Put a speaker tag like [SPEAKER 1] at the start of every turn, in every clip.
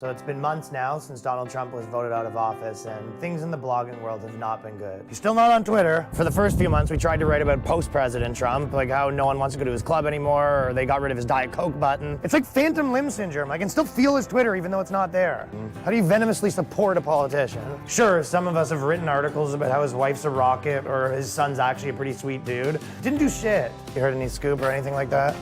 [SPEAKER 1] So it's been months now since Donald Trump was voted out of office, and things in the blogging world have not been good. He's still not on Twitter. For the first few months, we tried to write about post-President Trump, like how no one wants to go to his club anymore, or they got rid of his Diet Coke button. It's like phantom limb syndrome. I can still feel his Twitter even though it's not there. How do you venomously support a politician? Sure, some of us have written articles about how his wife's a rocket, or his son's actually a pretty sweet dude. Didn't do shit. You heard any scoop or anything like that?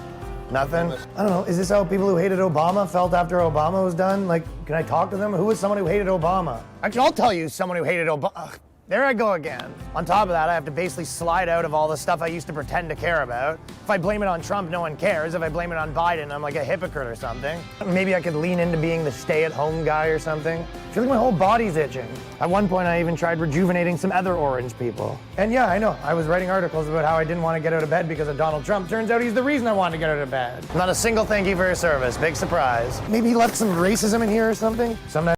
[SPEAKER 1] Nothing? I don't know, is this how people who hated Obama felt after Obama was done? Like, can I talk to them? Who was someone who hated Obama? Actually, I'll tell you someone who hated Obama. There I go again. On top of that, I have to basically slide out of all the stuff I used to pretend to care about. If I blame it on Trump, no one cares. If I blame it on Biden, I'm like a hypocrite or something. Maybe I could lean into being the stay-at-home guy or something. I feel like my whole body's itching. At one point, I even tried rejuvenating some other orange people. And yeah, I know, I was writing articles about how I didn't want to get out of bed because of Donald Trump. Turns out he's the reason I wanted to get out of bed. Not a single thank you for your service. Big surprise. Maybe he left some racism in here or something? Sometimes.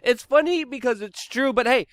[SPEAKER 2] It's funny because it's true, but hey,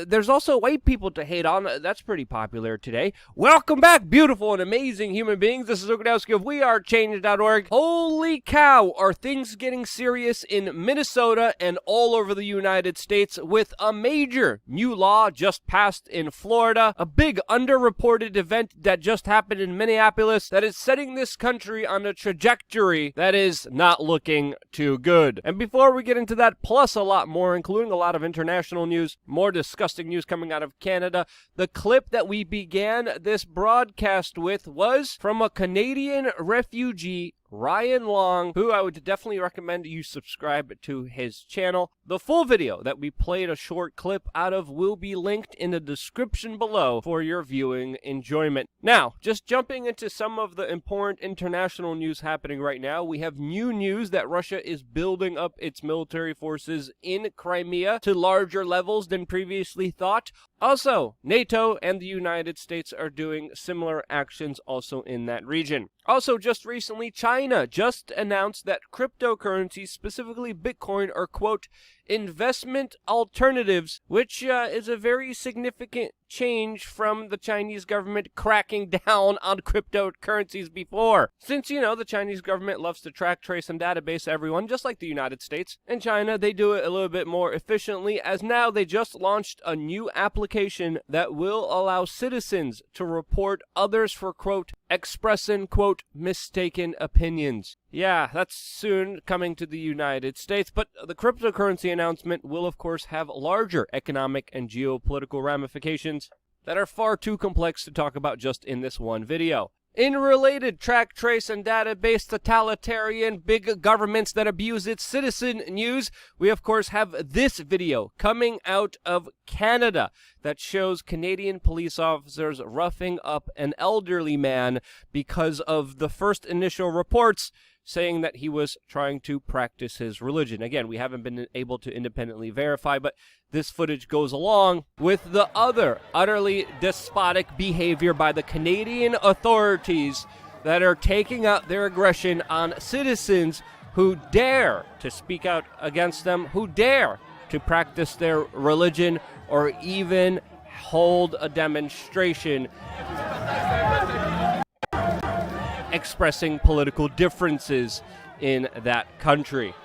[SPEAKER 2] there's also white people to hate on. That's pretty popular today. Welcome back, beautiful and amazing human beings. This is Okadowski of WeAreChange.org. Holy cow, are things getting serious in Minnesota and all over the United States with a major new law just passed in Florida, a big underreported event that just happened in Minneapolis that is setting this country on a trajectory that is not looking too good. And before we get into that, plus a lot more, including a lot of international news, more disgusting news coming out of Canada. The clip that we began this broadcast with was from a Canadian refugee, Ryan Long, who I would definitely recommend you subscribe to his channel. The full video that we played a short clip out of will be linked in the description below for your viewing enjoyment. Now, just jumping into some of the important international news happening right now, we have new news that Russia is building up its military forces in Crimea to larger levels than previously thought. Also, NATO and the United States are doing similar actions also in that region. Also, just recently, China just announced that cryptocurrencies, specifically Bitcoin, are, quote, investment alternatives, which is a very significant change from the Chinese government cracking down on cryptocurrencies before. Since, you know, the Chinese government loves to track, trace, and database everyone, just like the United States. In China, they do it a little bit more efficiently, as now they just launched a new application that will allow citizens to report others for, quote, expressing, quote, mistaken opinions. Yeah, that's soon coming to the United States, but the cryptocurrency announcement will, of course, have larger economic and geopolitical ramifications that are far too complex to talk about just in this one video. In related track, trace, and database totalitarian big governments that abuse its citizen news, we of course have this video coming out of Canada that shows Canadian police officers roughing up an elderly man because of the first initial reports saying that he was trying to practice his religion. Again, we haven't been able to independently verify, but this footage goes along with the other utterly despotic behavior by the Canadian authorities that are taking out their aggression on citizens who dare to speak out against them, who dare to practice their religion, or even hold a demonstration expressing political differences in that country.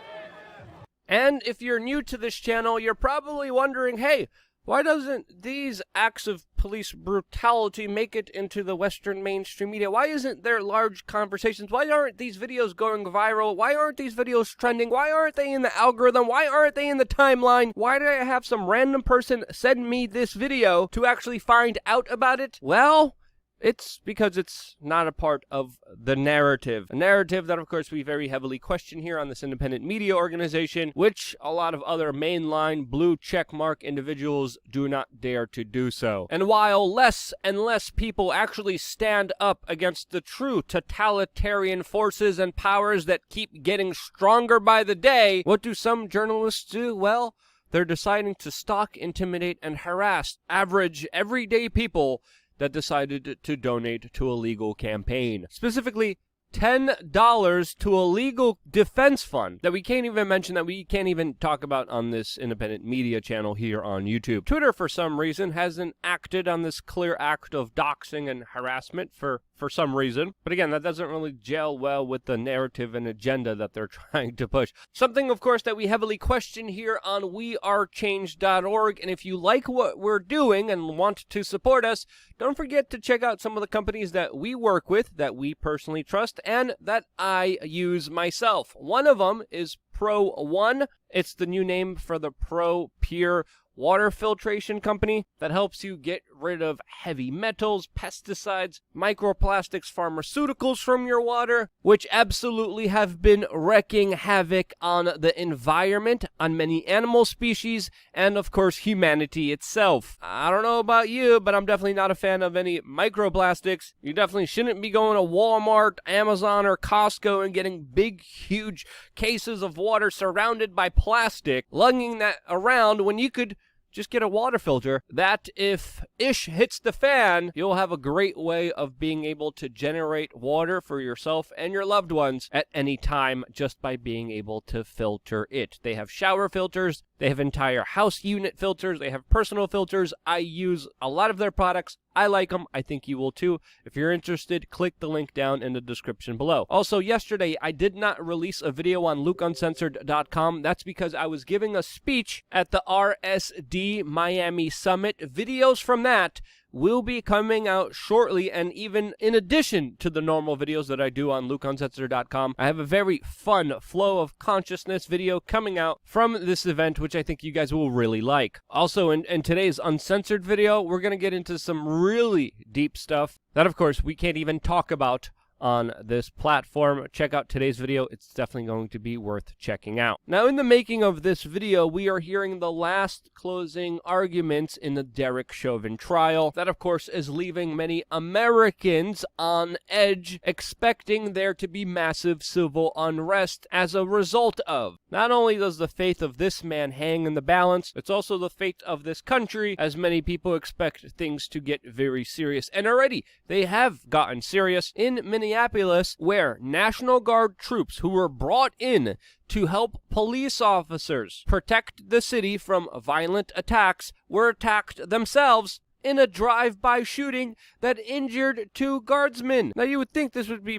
[SPEAKER 2] And if you're new to this channel, you're probably wondering, hey, why doesn't these acts of police brutality make it into the Western mainstream media? Why isn't there large conversations? Why aren't these videos going viral? Why aren't these videos trending? Why aren't they in the algorithm? Why aren't they in the timeline? Why did I have some random person send me this video to actually find out about it? Well, it's because it's not a part of the narrative. A narrative that, of course, we very heavily question here on this independent media organization, which a lot of other mainline blue checkmark individuals do not dare to do so. And while less and less people actually stand up against the true totalitarian forces and powers that keep getting stronger by the day, what do some journalists do? Well, they're deciding to stalk, intimidate, and harass average, everyday people that decided to donate to a legal campaign. Specifically, $10 to a legal defense fund that we can't even mention, that we can't even talk about on this independent media channel here on YouTube. Twitter, for some reason, hasn't acted on this clear act of doxing and harassment for for some reason. But again, that doesn't really gel well with the narrative and agenda that they're trying to push. Something, of course, that we heavily question here on WeAreChange.org. And if you like what we're doing and want to support us, don't forget to check out some of the companies that we work with, that we personally trust, and that I use myself. One of them is Pro One. It's the new name for the Pro Pure water filtration company that helps you get rid of heavy metals, pesticides, microplastics, pharmaceuticals from your water, which absolutely have been wreaking havoc on the environment, on many animal species, and of course humanity itself. I don't know about you, but I'm definitely not a fan of any microplastics. You definitely shouldn't be going to Walmart, Amazon, or Costco and getting big, huge cases of water surrounded by plastic, lugging that around when you could just get a water filter that, if ish hits the fan, you'll have a great way of being able to generate water for yourself and your loved ones at any time just by being able to filter it. They have shower filters, they have entire house unit filters, they have personal filters. I use a lot of their products. I like them. I think you will too. If you're interested, click the link down in the description below. Also, yesterday, I did not release a video on LukeUncensored.com. That's because I was giving a speech at the RSD Miami Summit. Videos from that will be coming out shortly, and even in addition to the normal videos that I do on LukeUncensored.com, I have a very fun flow of consciousness video coming out from this event, which I think you guys will really like. Also, in today's Uncensored video, we're going to get into some really deep stuff that, of course, we can't even talk about on this platform. Check out today's video. It's definitely going to be worth checking out. Now, in the making of this video, we are hearing the last closing arguments in the Derek Chauvin trial. That, of course, is leaving many Americans on edge, expecting there to be massive civil unrest as a result of. Not only does the fate of this man hang in the balance, it's also the fate of this country, as many people expect things to get very serious. And already, they have gotten serious in Minneapolis, where National Guard troops who were brought in to help police officers protect the city from violent attacks were attacked themselves in a drive-by shooting that injured 2 guardsmen. Now, you would think this would be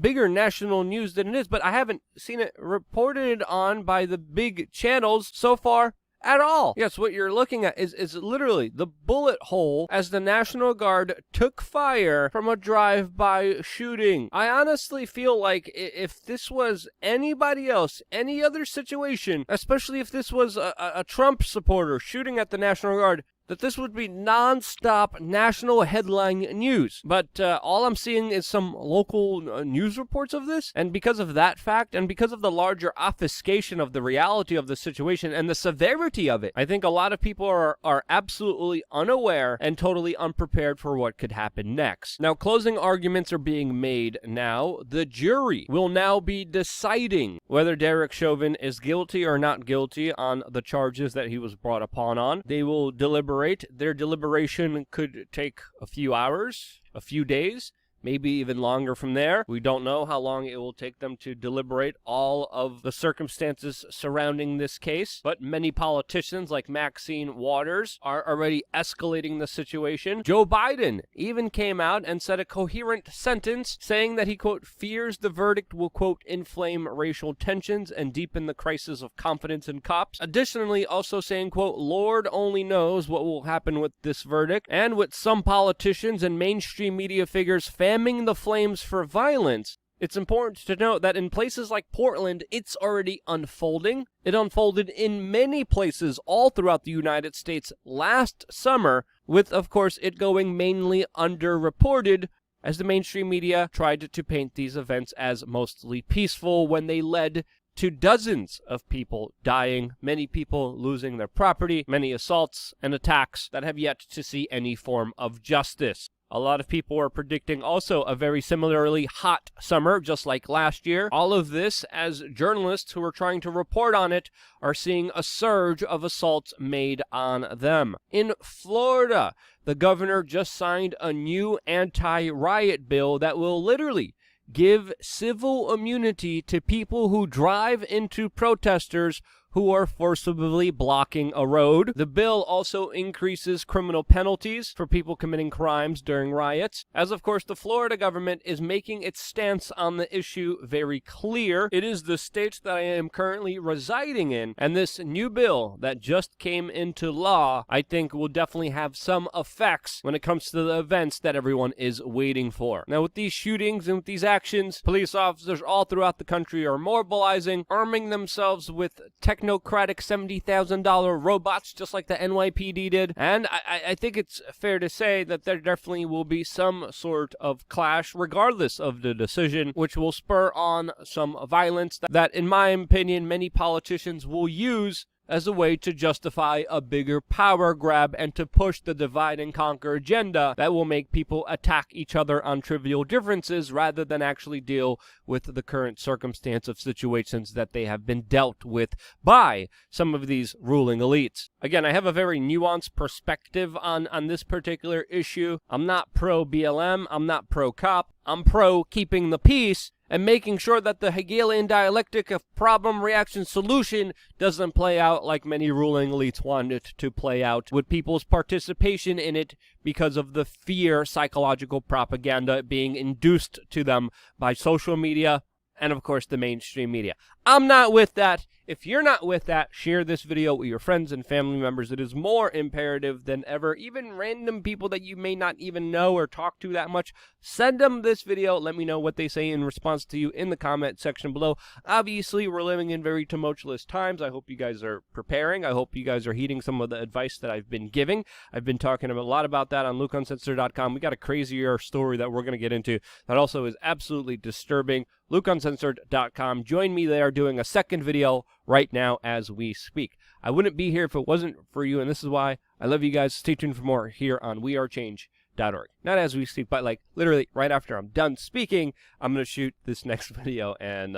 [SPEAKER 2] bigger national news than it is, but I haven't seen it reported on by the big channels so far at all. Yes, what you're looking at is literally the bullet hole as the National Guard took fire from a drive-by shooting. I honestly feel like if this was anybody else, any other situation, especially if this was a Trump supporter shooting at the National Guard, that this would be non-stop national headline news. But all I'm seeing is some local news reports of this. And because of that fact, and because of the larger obfuscation of the reality of the situation and the severity of it, I think a lot of people are absolutely unaware and totally unprepared for what could happen next. Now, closing arguments are being made now. The jury will now be deciding whether Derek Chauvin is guilty or not guilty on the charges that he was brought upon on. They will deliberate. Their deliberation could take a few hours, a few days, maybe even longer from there. We don't know how long it will take them to deliberate all of the circumstances surrounding this case, but many politicians like Maxine Waters are already escalating the situation. Joe Biden even came out and said a coherent sentence saying that he, quote, fears the verdict will, quote, inflame racial tensions and deepen the crisis of confidence in cops. Additionally, also saying, quote, Lord only knows what will happen with this verdict, and with some politicians and mainstream media figures fanning the flames for violence. It's important to note that in places like Portland, it's already unfolding. It unfolded in many places all throughout the United States last summer, with, of course, it going mainly underreported as the mainstream media tried to paint these events as mostly peaceful when they led to dozens of people dying, many people losing their property, many assaults and attacks that have yet to see any form of justice. A lot of people are predicting also a very similarly hot summer, just like last year. All of this as journalists who are trying to report on it are seeing a surge of assaults made on them. In Florida, the governor just signed a new anti-riot bill that will literally give civil immunity to people who drive into protesters who are forcibly blocking a road. The bill also increases criminal penalties for people committing crimes during riots, as of course the Florida government is making its stance on the issue very clear. It is the state that I am currently residing in, and this new bill that just came into law, I think will definitely have some effects when it comes to the events that everyone is waiting for. Now, with these shootings and with these actions, police officers all throughout the country are mobilizing, arming themselves with technocratic $70,000 robots, just like the NYPD did. And I think it's fair to say that there definitely will be some sort of clash, regardless of the decision, which will spur on some violence that, in my opinion, many politicians will use as a way to justify a bigger power grab and to push the divide and conquer agenda that will make people attack each other on trivial differences rather than actually deal with the current circumstance of situations that they have been dealt with by some of these ruling elites. Again, I have a very nuanced perspective on this particular issue. I'm not pro BLM, I'm not pro cop, I'm pro keeping the peace and making sure that the Hegelian dialectic of problem, reaction, solution doesn't play out like many ruling elites want it to play out, with people's participation in it because of the fear psychological propaganda being induced to them by social media and, of course, the mainstream media. I'm not with that. If you're not with that, share this video with your friends and family members. It is more imperative than ever. Even random people that you may not even know or talk to that much, send them this video. Let me know what they say in response to you in the comment section below. Obviously, we're living in very tumultuous times. I hope you guys are preparing. I hope you guys are heeding some of the advice that I've been giving. I've been talking a lot about that on LukeUncensored.com. We got a crazier story that we're going to get into that also is absolutely disturbing. LukeUncensored.com. Join me there doing a second video right now as we speak. I wouldn't be here if it wasn't for you, and this is why. I love you guys. Stay tuned for more here on WeAreChange.org. Not as we speak, but like literally right after I'm done speaking, I'm going to shoot this next video and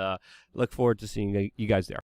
[SPEAKER 2] look forward to seeing you guys there.